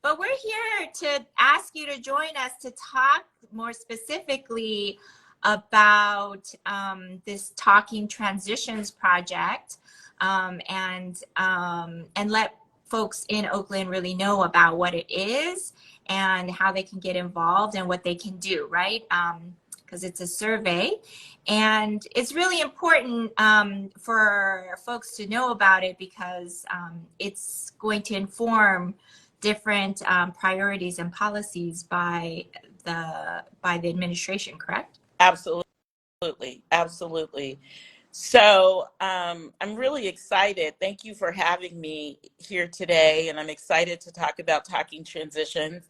But we're here to ask you to join us to talk more specifically about this Talking Transitions project, and let folks in Oakland really know about what it is and how they can get involved and what they can do, right? Because it's a survey. And it's really important for folks to know about it because it's going to inform different priorities and policies by the administration, correct? Absolutely, absolutely. So I'm really excited. Thank you for having me here today, and I'm excited to talk about Talking Transitions.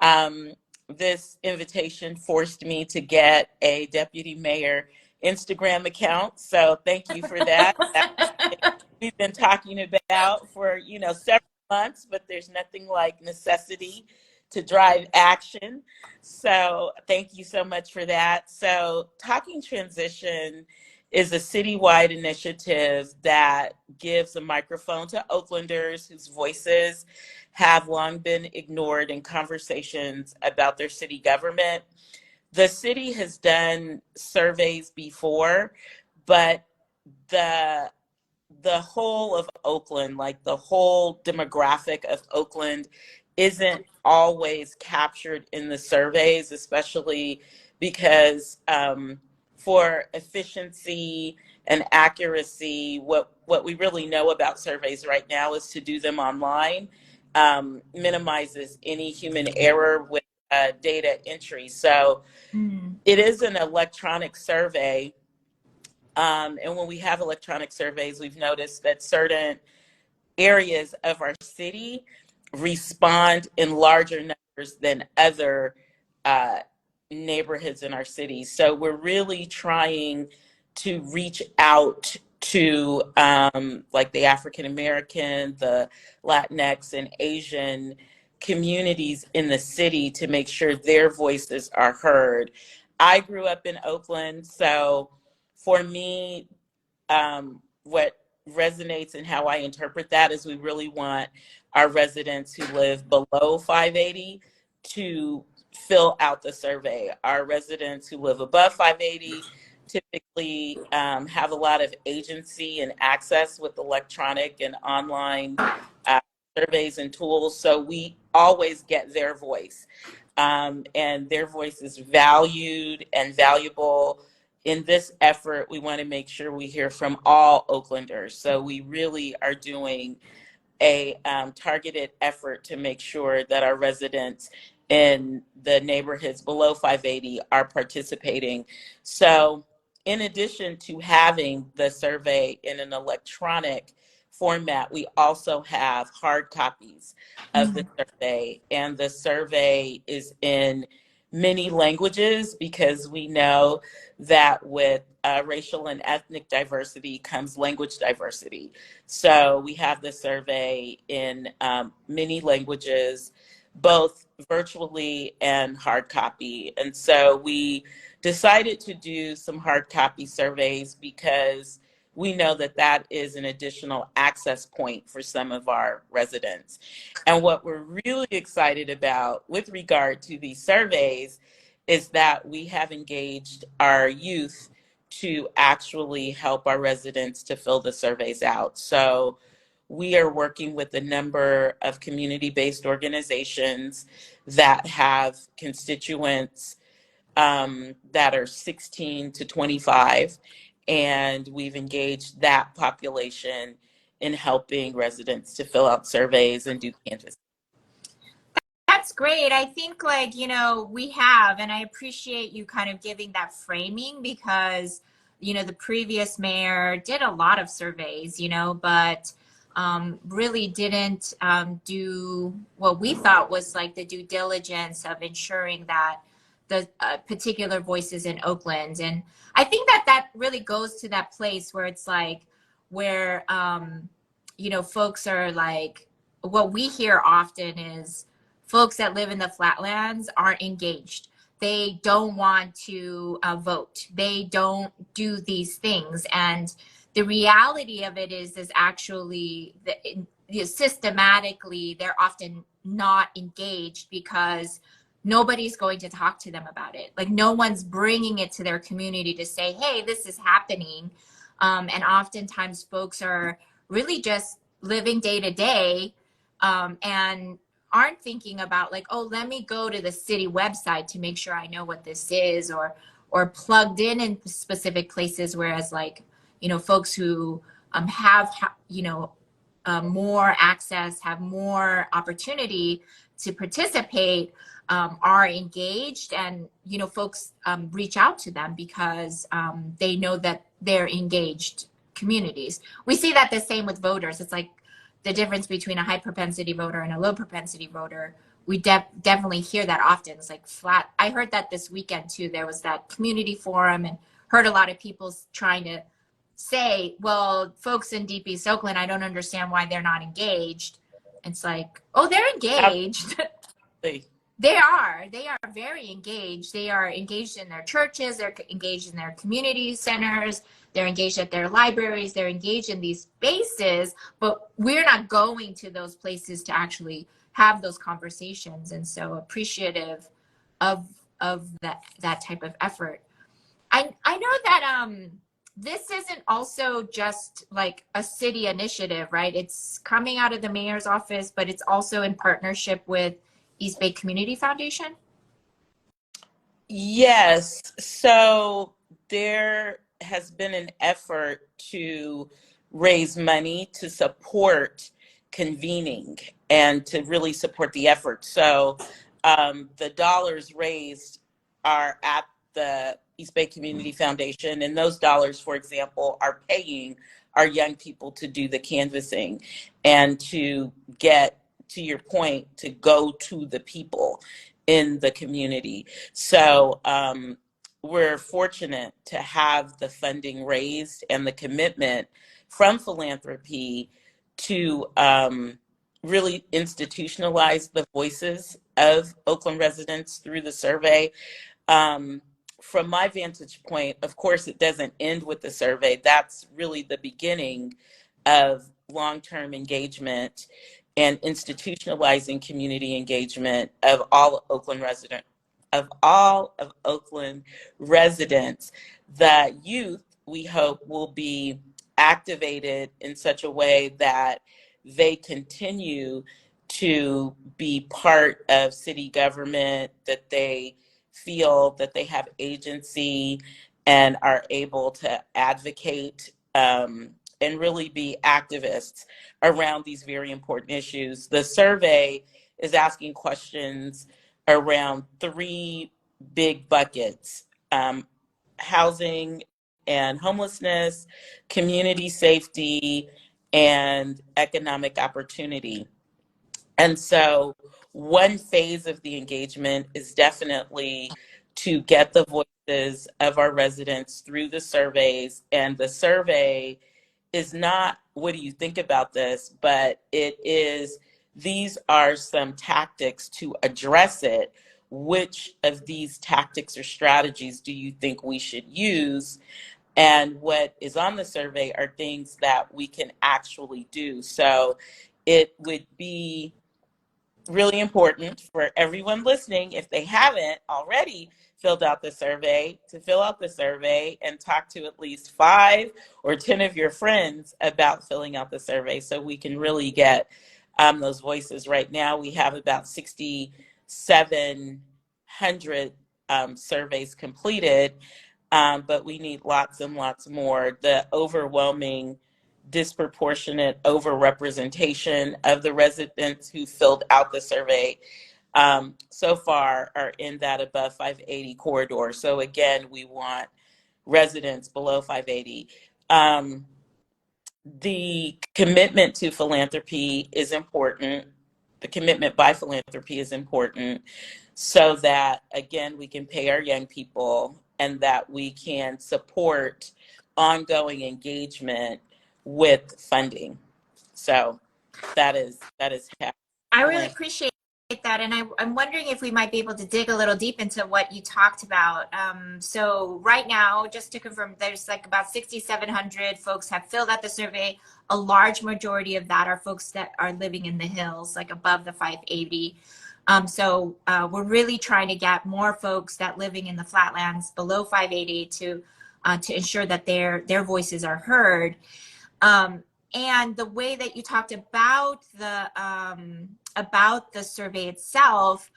Um, this invitation forced me to get a deputy mayor Instagram account, so thank you for that. That's something we've been talking about for several months, but there's nothing like necessity to drive action. So thank you so much for that. So Talking Transition is a citywide initiative that gives a microphone to Oaklanders whose voices have long been ignored in conversations about their city government. The city has done surveys before, but the whole of Oakland, like the whole demographic of Oakland, isn't always captured in the surveys, especially because for efficiency and accuracy, what we really know about surveys right now is to do them online, minimizes any human error with data entry. So it is an electronic survey. And when we have electronic surveys, we've noticed that certain areas of our city respond in larger numbers than other uh, neighborhoods in our city. So we're really trying to reach out to like the African American, the Latinx, and Asian communities in the city to make sure their voices are heard. I grew up in Oakland, so for me, what resonates and how I interpret that is we really want our residents who live below 580 to fill out the survey. Our residents who live above 580 typically have a lot of agency and access with electronic and online uh, surveys and tools. So we always get their voice. And their voice is valued and valuable. In this effort, we want to make sure we hear from all Oaklanders. So we really are doing a targeted effort to make sure that our residents in the neighborhoods below 580 are participating. So in addition to having the survey in an electronic format, we also have hard copies of the survey. And the survey is in many languages because we know that with racial and ethnic diversity comes language diversity. So we have the survey in many languages, both virtually and hard copy. And so we decided to do some hard copy surveys because we know that that is an additional access point for some of our residents. And what we're really excited about with regard to these surveys is that we have engaged our youth to actually help our residents to fill the surveys out. So we are working with a number of community-based organizations that have constituents that are 16 to 25, and we've engaged that population in helping residents to fill out surveys and do canvassing. That's great. I think, like, we have, and I appreciate you kind of giving that framing because, the previous mayor did a lot of surveys, but really didn't do what we thought was like the due diligence of ensuring that the particular voices in Oakland. And I think that really goes to that place where it's like, where, folks are like, what we hear often is, folks that live in the flatlands aren't engaged. They don't want to vote. They don't do these things. And the reality of it is actually systematically they're often not engaged because nobody's going to talk to them about it. Like no one's bringing it to their community to say, hey, this is happening. And oftentimes folks are really just living day to day, and aren't thinking about like, oh, let me go to the city website to make sure I know what this is, or plugged in specific places. Whereas like, folks who have, more access, have more opportunity to participate, are engaged, and folks reach out to them because they know that they're engaged communities. We see that the same with voters. It's like the difference between a high propensity voter and a low propensity voter. We definitely hear that often. It's like flat. I heard that this weekend too. There was that community forum, and heard a lot of people trying to say, well, folks in Deep East Oakland, I don't understand why they're not engaged. It's like, oh, they're engaged. Absolutely. They are very engaged. They are engaged in their churches. They're engaged in their community centers. They're engaged at their libraries. They're engaged in these spaces, but we're not going to those places to actually have those conversations. And so appreciative of that type of effort. I know that this isn't also just like a city initiative, right? It's coming out of the mayor's office, but it's also in partnership with East Bay Community Foundation. Yes. So there has been an effort to raise money to support convening and to really support the effort. So the dollars raised are at the East Bay Community Foundation, and those dollars, for example, are paying our young people to do the canvassing and to get, to your point, to go to the people in the community. So we're fortunate to have the funding raised and the commitment from philanthropy to really institutionalize the voices of Oakland residents through the survey. From my vantage point, of course, it doesn't end with the survey. That's really the beginning of long-term engagement and institutionalizing community engagement of all Oakland residents. The youth, we hope, will be activated in such a way that they continue to be part of city government, that they feel that they have agency and are able to advocate and really be activists around these very important issues. The survey is asking questions around three big buckets: housing and homelessness, community safety, and economic opportunity. And so one phase of the engagement is definitely to get the voices of our residents through the surveys. And the survey is not, what do you think about this? But it is, these are some tactics to address it. Which of these tactics or strategies do you think we should use? And what is on the survey are things that we can actually do. So it would be really important for everyone listening, if they haven't already filled out the survey, to fill out the survey and talk to at least 5 or 10 of your friends about filling out the survey so we can really get those voices. Right now we have about 6,700 surveys completed, but we need lots and lots more. The overwhelming disproportionate overrepresentation of the residents who filled out the survey so far are in that above 580 corridor. So again, we want residents below 580. The commitment to philanthropy is important. The commitment by philanthropy is important so that, again, we can pay our young people and that we can support ongoing engagement with funding. So that is how I really appreciate that. And I'm wondering if we might be able to dig a little deep into what you talked about. So right now, just to confirm, there's like about 6,700 folks have filled out the survey. A large majority of that are folks that are living in the hills, like above the 580. So we're really trying to get more folks that living in the flatlands below 580 to ensure that their voices are heard. And the way that you talked about the survey itself,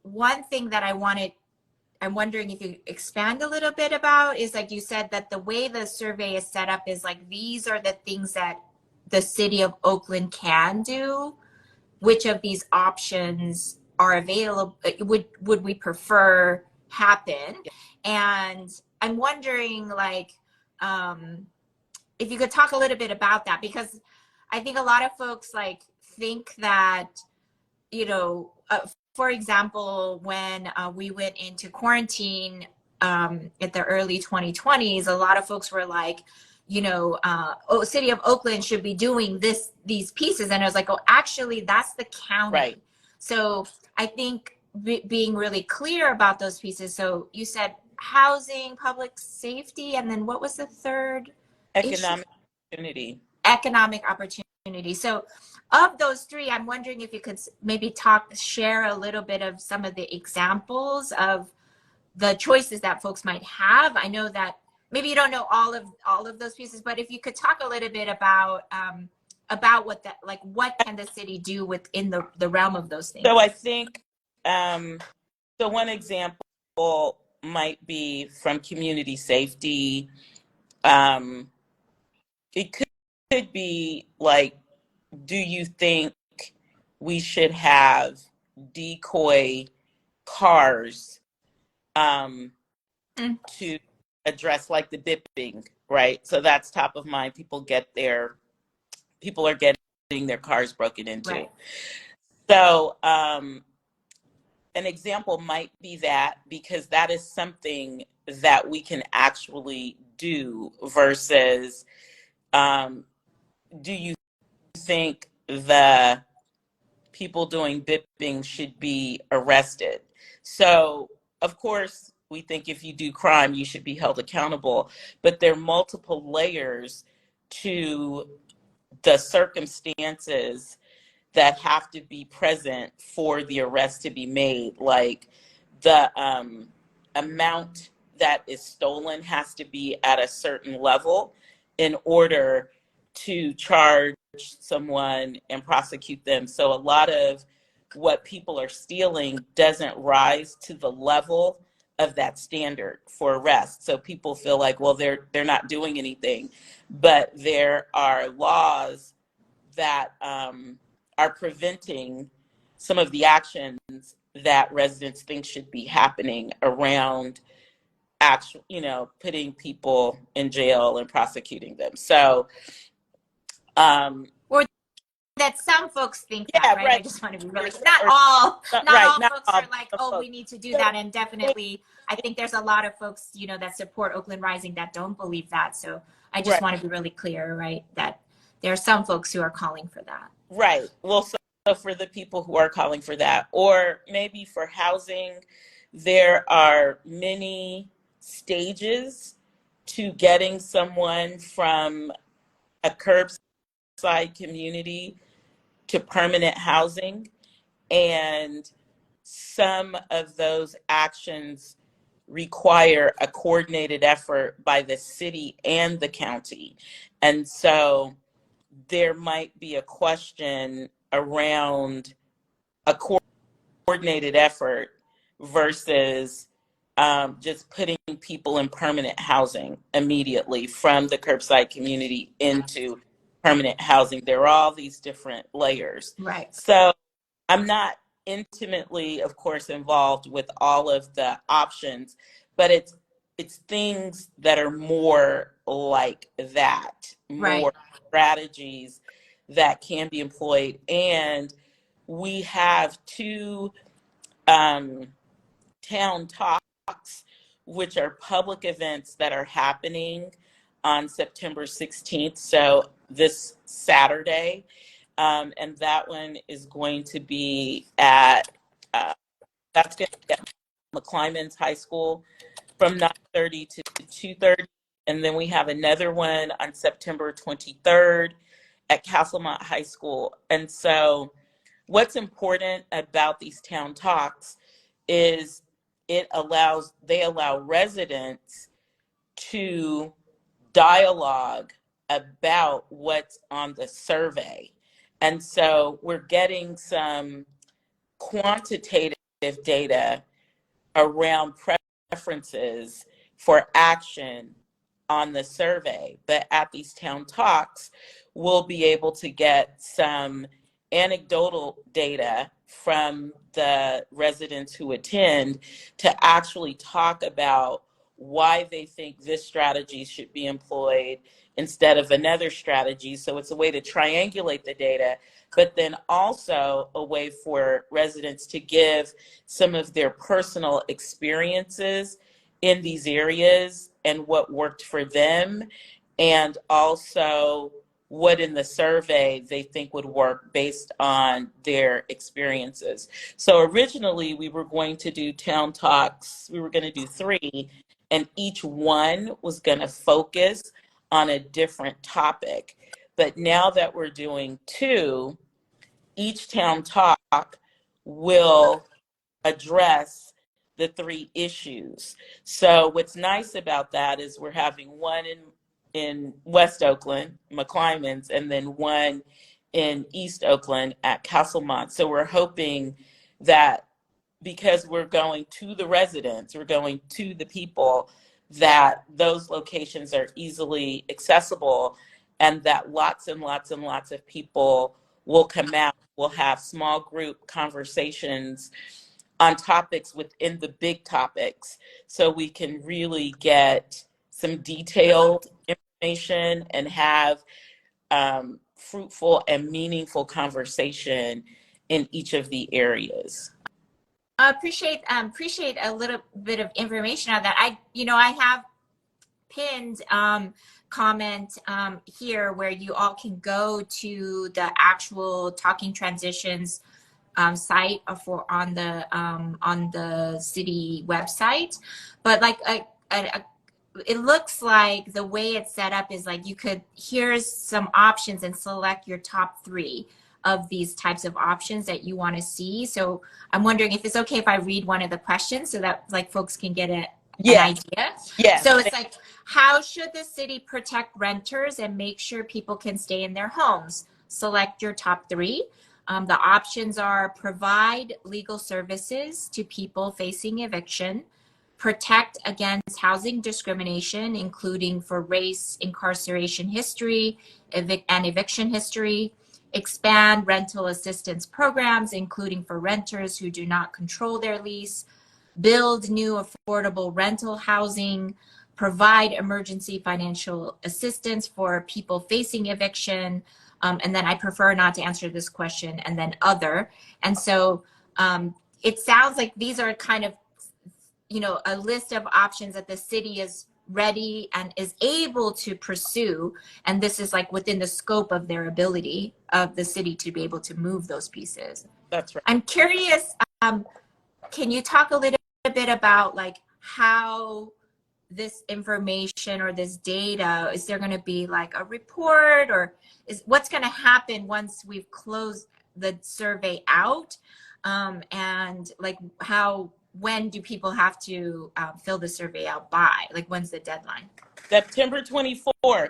one thing that I'm wondering if you expand a little bit about is, like you said, that the way the survey is set up is like, these are the things that the city of Oakland can do. Which of these options are available? Would we prefer happen? And I'm wondering, like, if you could talk a little bit about that, because I think a lot of folks like think that, for example, when we went into quarantine at the early 2020s, a lot of folks were like, city of Oakland should be doing these pieces. And I was like, oh, actually, that's the county. Right. So I think being really clear about those pieces. So you said housing, public safety, and then what was the third? Economic opportunity. Economic opportunity. So of those three, I'm wondering if you could maybe share a little bit of some of the examples of the choices that folks might have. I know that maybe you don't know all of those pieces, but if you could talk a little bit about what can the city do within the realm of those things. So I think so one example might be from community safety. It could be like, do you think we should have decoy cars to address like the dipping, right? So that's top of mind. People are getting their cars broken into. Right. So an example might be that, because that is something that we can actually do versus do you think the people doing bipping should be arrested? So, of course, we think if you do crime, you should be held accountable. But there are multiple layers to the circumstances that have to be present for the arrest to be made. Like the amount that is stolen has to be at a certain level in order to charge someone and prosecute them. So a lot of what people are stealing doesn't rise to the level of that standard for arrest. So people feel like, well, they're not doing anything, but there are laws that are preventing some of the actions that residents think should be happening around actual, putting people in jail and prosecuting them. So, or that some folks think that, right? I just want to be really, not all folks are like, oh, we need to do that. And definitely, I think there's a lot of folks, that support Oakland Rising that don't believe that. So I just want to be really clear, right? That there are some folks who are calling for that. Right. Well, so for the people who are calling for that, or maybe for housing, there are many stages to getting someone from a curbside community to permanent housing. And some of those actions require a coordinated effort by the city and the county. And so there might be a question around a coordinated effort versus just putting people in permanent housing immediately from the curbside community into permanent housing. There are all these different layers. Right. So I'm not intimately, of course, involved with all of the options, but it's things that are more like that, more strategies that can be employed. And we have two town talks, which are public events that are happening on September 16th. So this Saturday, And that one is going to be at, that's going to be at McClymonds High School from 9:30 to 2:30. And then we have another one on September 23rd at Castlemont High School. And so what's important about these town talks is they allow residents to dialogue about what's on the survey. And so we're getting some quantitative data around preferences for action on the survey. But at these town talks, we'll be able to get some anecdotal data from the residents who attend to actually talk about why they think this strategy should be employed instead of another strategy. So it's a way to triangulate the data, but then also a way for residents to give some of their personal experiences in these areas and what worked for them, and also what in the survey they think would work based on their experiences. So originally we were going to do town talks, we were going to do 3, and each one was going to focus on a different topic. But now that we're doing 2, each town talk will address the 3 issues. So what's nice about that is we're having one in West Oakland, McClymonds, and then one in East Oakland at Castlemont. So we're hoping that because we're going to the residents, we're going to the people, that those locations are easily accessible and that lots and lots and lots of people will come out. We'll have small group conversations on topics within the big topics so we can really get some detailed information and have fruitful and meaningful conversation in each of the areas. Appreciate a little bit of information on that. I have pinned comment here where you all can go to the actual Talking Transitions site on the city website, but like it looks like the way it's set up is like here's some options and select your top 3 of these types of options that you want to see. So I'm wondering if it's okay if I read one of the questions so that like folks can get an idea. Yes. So it's like, how should the city protect renters and make sure people can stay in their homes? Select your top 3. The options are: provide legal services to people facing eviction, protect against housing discrimination, including for race, incarceration history, and eviction history, expand rental assistance programs, including for renters who do not control their lease, build new affordable rental housing, provide emergency financial assistance for people facing eviction, and then I prefer not to answer this question, and then other. And so it sounds like these are kind of, a list of options that the city is ready and is able to pursue. And this is like within the scope of their ability of the city to be able to move those pieces. That's right. I'm curious, can you talk a little bit about like how this information or this data, is there going to be like a report, or what's going to happen once we've closed the survey out? And like when do people have to fill the survey out by? Like, when's the deadline? September 24th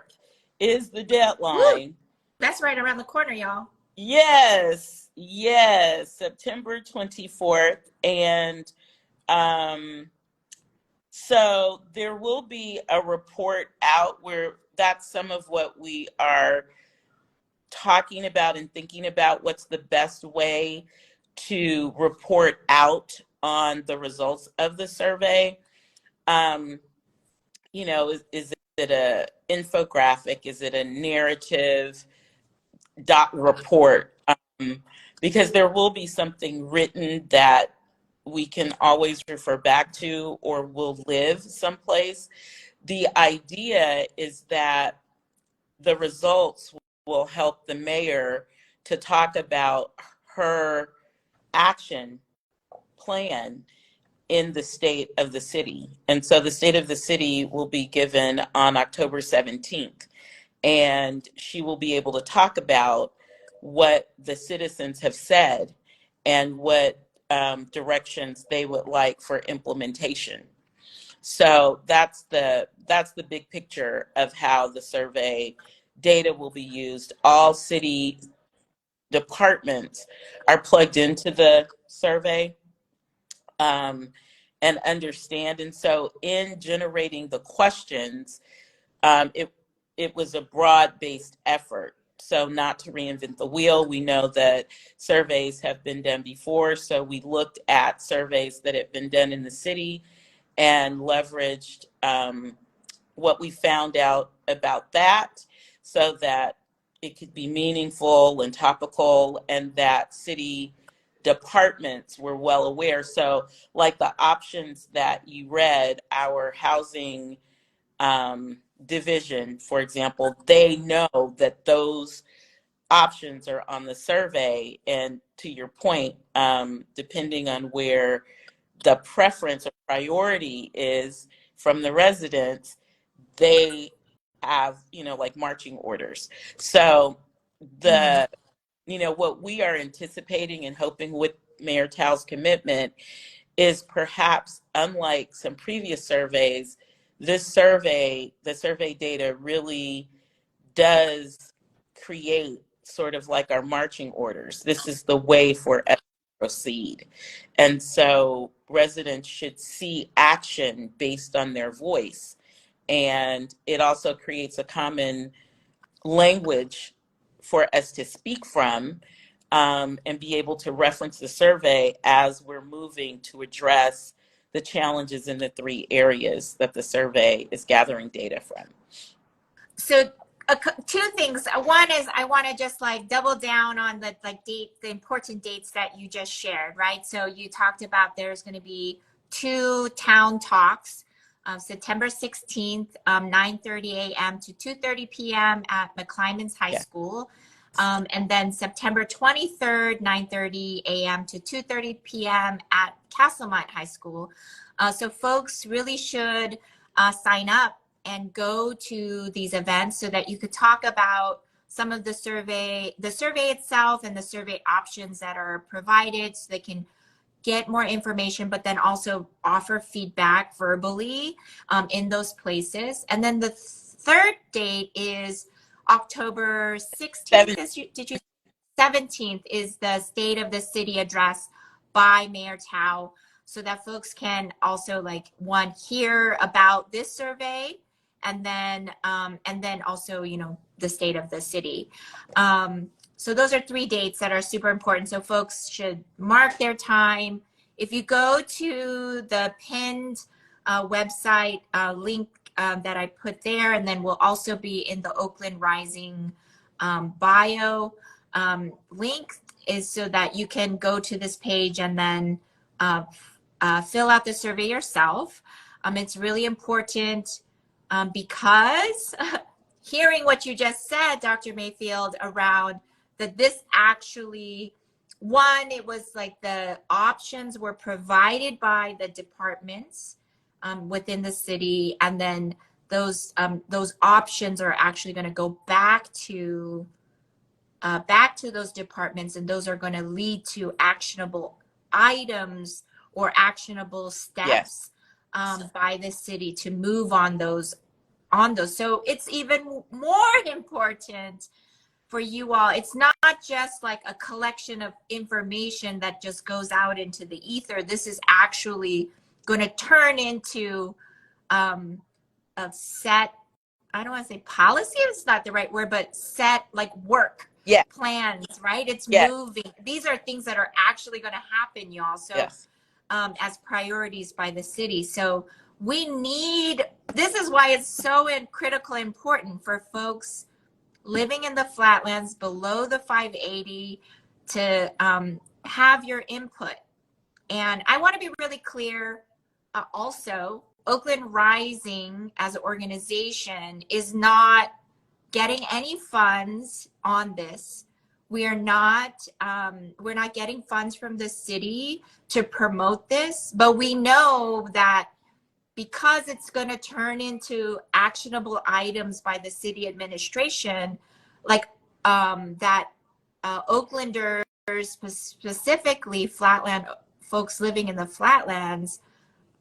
is the deadline. Woo! That's right around the corner, y'all. Yes, September 24th. And so there will be a report out where that's some of what we are talking about and thinking about, what's the best way to report out on the results of the survey. Is it a infographic? Is it a narrative report? Because there will be something written that we can always refer back to or will live someplace. The idea is that the results will help the mayor to talk about her action plan in the state of the city. And so the state of the city will be given on October 17th. And she will be able to talk about what the citizens have said and what directions they would like for implementation. So that's the big picture of how the survey data will be used. All city departments are plugged into the survey and understand. And so in generating the questions, it was a broad-based effort. So not to reinvent the wheel, we know that surveys have been done before. So we looked at surveys that have been done in the city and leveraged what we found out about that so that it could be meaningful and topical, and that city departments were well aware. So like the options that you read, our housing division, for example, they know that those options are on the survey. And to your point, depending on where the preference or priority is from the residents, they have, like marching orders. So Mhm. the, what we are anticipating and hoping with Mayor Tao's commitment is perhaps unlike some previous surveys, this survey, the survey data really does create sort of like our marching orders. This is the way for us to proceed. And so residents should see action based on their voice. And it also creates a common language for us to speak from, and be able to reference the survey as we're moving to address the challenges in the three areas that the survey is gathering data from. So two things. One is I want to just like double down on the the important dates that you just shared, right? So you talked about there's going to be two town talks, September 16th, 9:30 a.m. to 2:30 p.m. at McClymonds High Yeah. School. And then September 23rd, 9:30 a.m. to 2:30 p.m. at Castlemont High School. So folks really should sign up and go to these events so that you could talk about some of the survey itself and the survey options that are provided, so they can get more information, but then also offer feedback verbally in those places. And then the third date is October 16th. Did you 17th is the State of the City address by Mayor Tao, so that folks can also hear about this survey, and then also the state of the city. So those are three dates that are super important. So folks should mark their time. If you go to the pinned website link that I put there, and then will also be in the Oakland Rising bio link, is so that you can go to this page and then fill out the survey yourself. It's really important because hearing what you just said, Dr. Mayfield, around that this actually, one, it was like the options were provided by the departments within the city, and then those options are actually going to go back to those departments, and those are going to lead to actionable items or actionable steps by the city to move on those. So it's even more important for you all. It's not just like a collection of information that just goes out into the ether. This is actually going to turn into a set, I don't want to say policy, it's not the right word, but set like work plans, right? It's moving. These are things that are actually going to happen, y'all. So as priorities by the city. So this is why it's so critical important for folks living in the flatlands below the 580 to have your input. And I want to be really clear also, Oakland Rising as an organization is not getting any funds on this. we're not getting funds from the city to promote this, but we know that because it's going to turn into actionable items by the city administration, like that Oaklanders, specifically flatland folks living in the flatlands,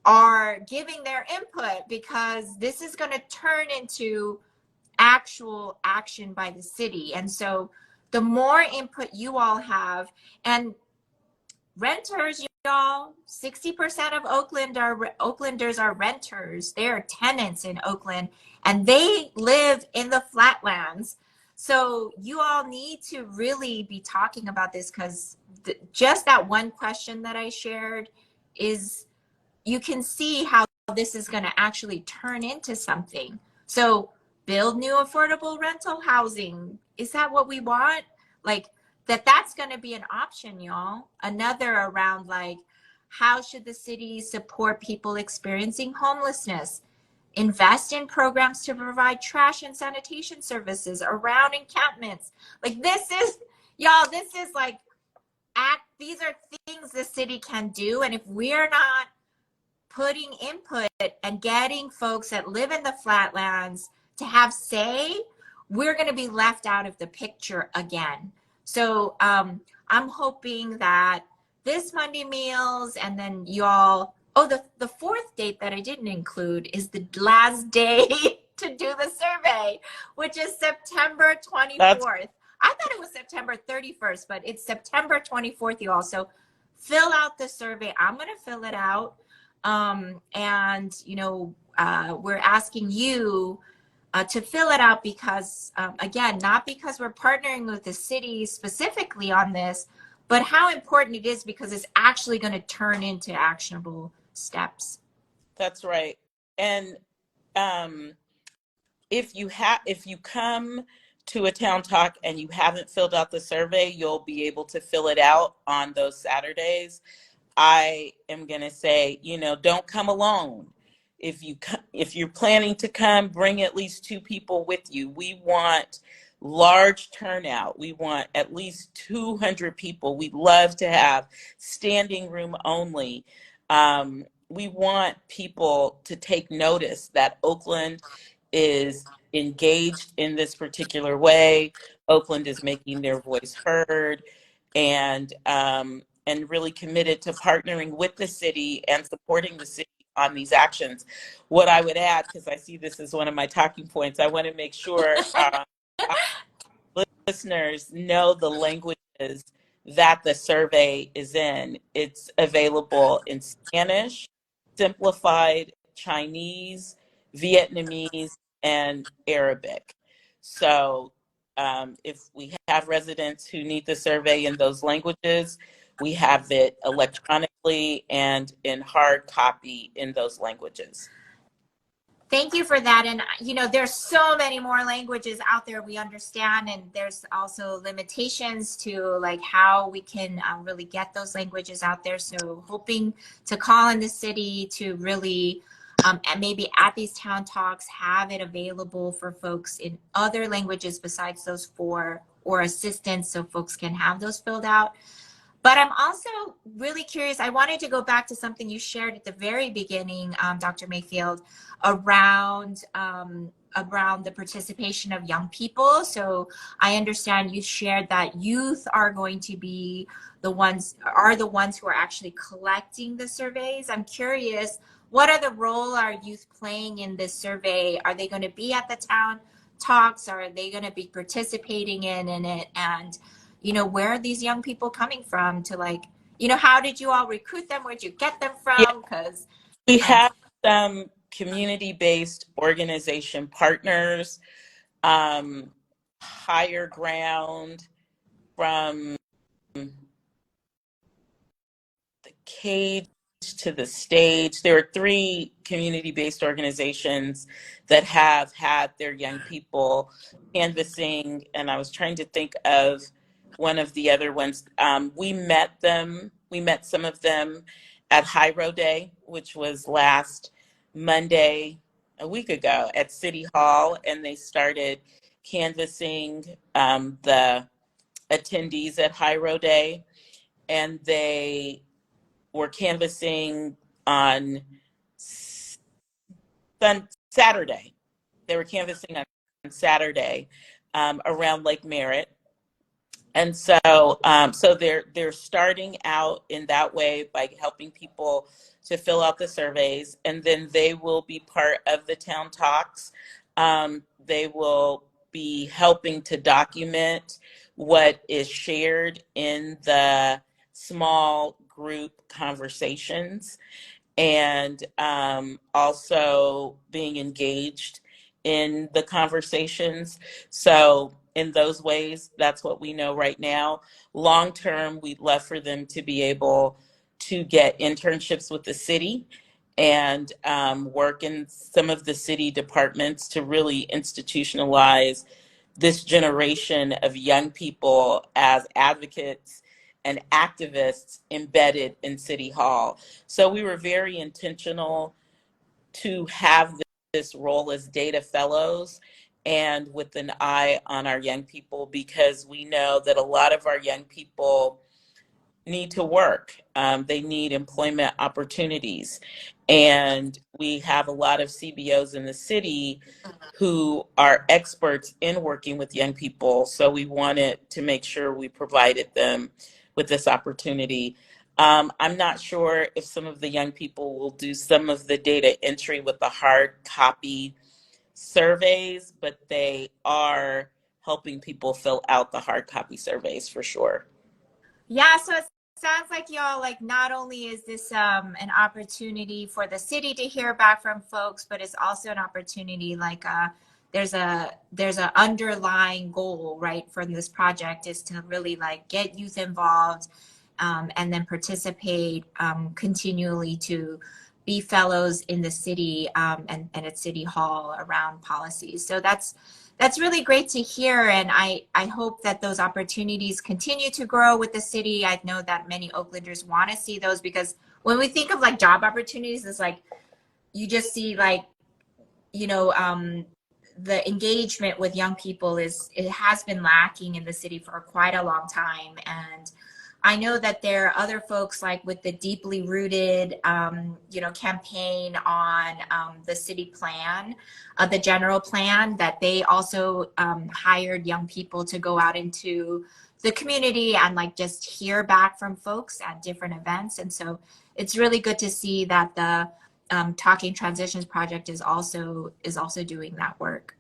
are giving their input, because this is going to turn into actual action by the city. And so the more input you all have, and renters, y'all, 60% of Oaklanders are renters. They are tenants in Oakland, and they live in the flatlands. So you all need to really be talking about this, because just that one question that I shared is, you can see how this is going to actually turn into something. So build new affordable rental housing. Is that what we want? Like, that's going to be an option, y'all. Another around, like, how should the city support people experiencing homelessness? Invest in programs to provide trash and sanitation services around encampments. Like, this is, y'all, this is like, these are things the city can do. And if we're not putting input and getting folks that live in the flatlands to have say, we're going to be left out of the picture again. So I'm hoping that this Monday Meals, and then y'all, oh, the fourth date that I didn't include is the last day to do the survey, which is September 24th. I thought it was September 31st, but it's September 24th, you all. So fill out the survey. I'm going to fill it out. And, you know, we're asking you to fill it out because, again, not because we're partnering with the city specifically on this, but how important it is, because it's actually going to turn into actionable steps. That's right. And if you come to a town talk and you haven't filled out the survey, you'll be able to fill it out on those Saturdays. I am going to say, you know, don't come alone. If you're planning to come, bring at least 2 people with you. We want large turnout. We want at least 200 people. We'd love to have standing room only. We want people to take notice that Oakland is engaged in this particular way. Oakland is making their voice heard, and really committed to partnering with the city and supporting the city on these actions. What I would add, because I see this as one of my talking points, I want to make sure our listeners know the languages that the survey is in. It's available in Spanish, simplified Chinese, Vietnamese, and Arabic. So if we have residents who need the survey in those languages, we have it electronically and in hard copy in those languages. Thank you for that. And, you know, there's so many more languages out there, we understand, and there's also limitations to like how we can really get those languages out there. So hoping to call in the city to really, and maybe at these town talks, have it available for folks in other languages besides those 4, or assistance so folks can have those filled out. But I'm also really curious. I wanted to go back to something you shared at the very beginning, Dr. Mayfield, around the participation of young people. So I understand you shared that youth are going to be the ones who are actually collecting the surveys. I'm curious, what other role are youth playing in this survey? Are they going to be at the town talks? Are they going to be participating in it? And you know, where are these young people coming from to, like, you know, how did you all recruit them? Where'd you get them Yeah, from? Because we have some community-based organization partners, Higher Ground, from the cage to the stage. There are 3 community-based organizations that have had their young people canvassing, and I was trying to think of one of the other ones. We met some of them at High Road Day, which was last Monday, a week ago, at City Hall, and they started canvassing the attendees at Hiro Day, and they were canvassing on Saturday. They were canvassing on Saturday around Lake Merritt. And so they're starting out in that way by helping people to fill out the surveys, and then they will be part of the town talks. They will be helping to document what is shared in the small group conversations, and also being engaged in the conversations. So, in those ways, that's what we know right now. Long term, we'd love for them to be able to get internships with the city and work in some of the city departments to really institutionalize this generation of young people as advocates and activists embedded in City Hall. So we were very intentional to have this role as data fellows and with an eye on our young people, because we know that a lot of our young people need to work. They need employment opportunities. And we have a lot of CBOs in the city who are experts in working with young people. So we wanted to make sure we provided them with this opportunity. I'm not sure if some of the young people will do some of the data entry with the hard copy surveys, but they are helping people fill out the hard copy surveys for sure. Yeah, so it sounds like y'all, like, not only is this an opportunity for the city to hear back from folks, but it's also an opportunity, like, there's a underlying goal, right, from this project, is to really like get youth involved, and then participate continually to be fellows in the city, and at City Hall around policies. So that's really great to hear. And I hope that those opportunities continue to grow with the city. I know that many Oaklanders want to see those, because when we think of like job opportunities, it's like you just see like, you know, the engagement with young people it has been lacking in the city for quite a long time. And I know that there are other folks, like with the Deeply Rooted, campaign on the city plan, the general plan, that they also hired young people to go out into the community and like just hear back from folks at different events. And so it's really good to see that the Talking Transitions Project is also doing that work.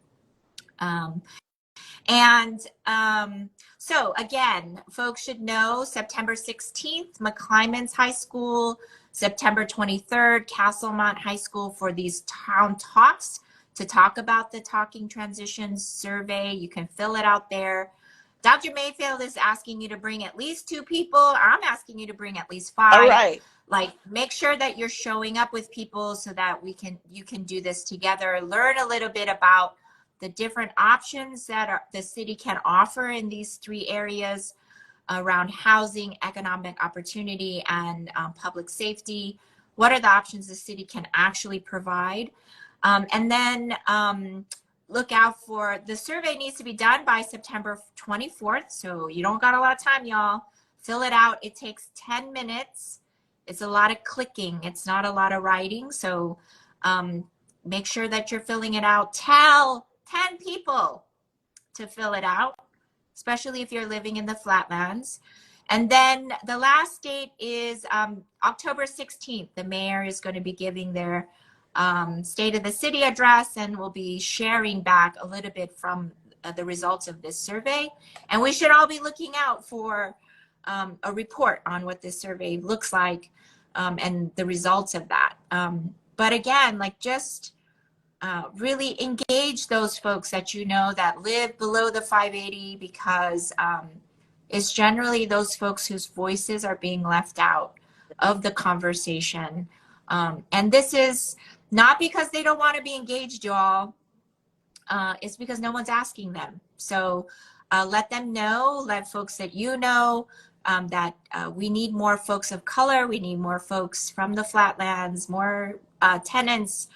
So again, folks should know September 16th, McClymonds High School, September 23rd, Castlemont High School, for these town talks to talk about the Talking Transitions survey. You can fill it out there. Dr. Mayfield is asking you to bring at least 2 people. I'm asking you to bring at least 5. All right. Like, make sure that you're showing up with people so that you can do this together. Learn a little bit about the different options that the city can offer in these 3 areas around housing, economic opportunity, and public safety. What are the options the city can actually provide? And then look out for the survey. Needs to be done by September 24th. So you don't got a lot of time, y'all. Fill it out. It takes 10 minutes. It's a lot of clicking. It's not a lot of writing. So make sure that you're filling it out. Tell 10 people to fill it out, especially if you're living in the flatlands. And then the last date is October 16th. The mayor is going to be giving their State of the City address, and will be sharing back a little bit from the results of this survey. And we should all be looking out for a report on what this survey looks like, and the results of that. But again, like, just really engage those folks that you know that live below the 580, because it's generally those folks whose voices are being left out of the conversation. And this is not because they don't want to be engaged, y'all. It's because no one's asking them. So let them know, let folks that you know, that we need more folks of color. We need more folks from the flatlands, more tenants,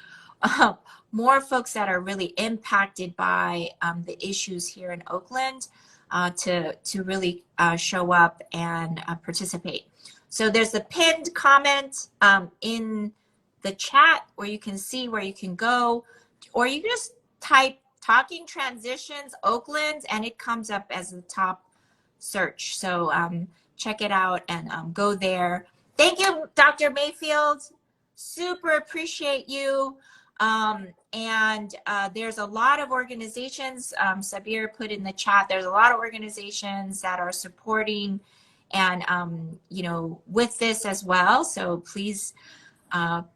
more folks that are really impacted by the issues here in Oakland. to really show up and participate. So there's a pinned comment in the chat where you can see where you can go, or you can just type Talking Transitions Oakland and it comes up as the top search. So check it out and go there. Thank you, Dr. Mayfield. Super appreciate you. And there's a lot of organizations, Sabir put in the chat, there's a lot of organizations that are supporting and, you know, with this as well. So please,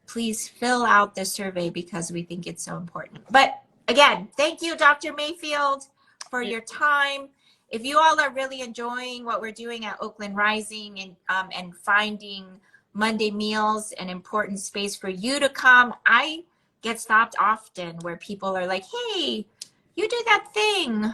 please fill out the survey because we think it's so important. But again, thank you, Dr. Mayfield, for your time. If you all are really enjoying what we're doing at Oakland Rising and finding Monday meals an important space for you to come, I get stopped often where people are like, hey, you do that thing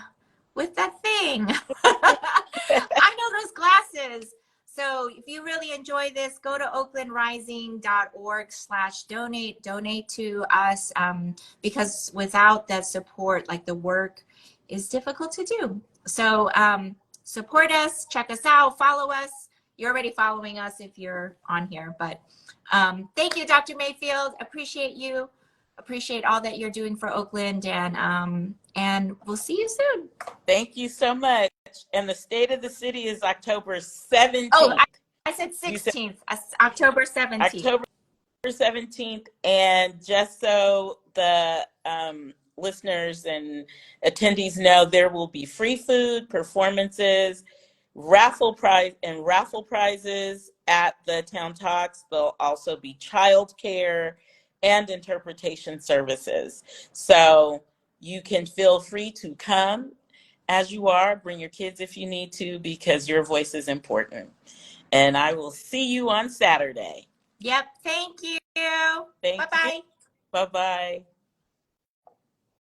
with that thing. I know those glasses. So if you really enjoy this, go to oaklandrising.org/donate, donate to us, because without that support, like the work is difficult to do. So support us, check us out, follow us. You're already following us if you're on here, but thank you, Dr. Mayfield. Appreciate you. Appreciate all that you're doing for Oakland, and we'll see you soon. Thank you so much. And the state of the city is October 17th. Oh, I said 16th, October 17th. October 17th. And just so the listeners and attendees know, there will be free food, performances, raffle prizes at the Town Talks. There'll also be childcare and interpretation services. So you can feel free to come as you are. Bring your kids if you need to, because your voice is important. And I will see you on Saturday. Yep. Thank you. Thank Bye-bye. you. Bye-bye.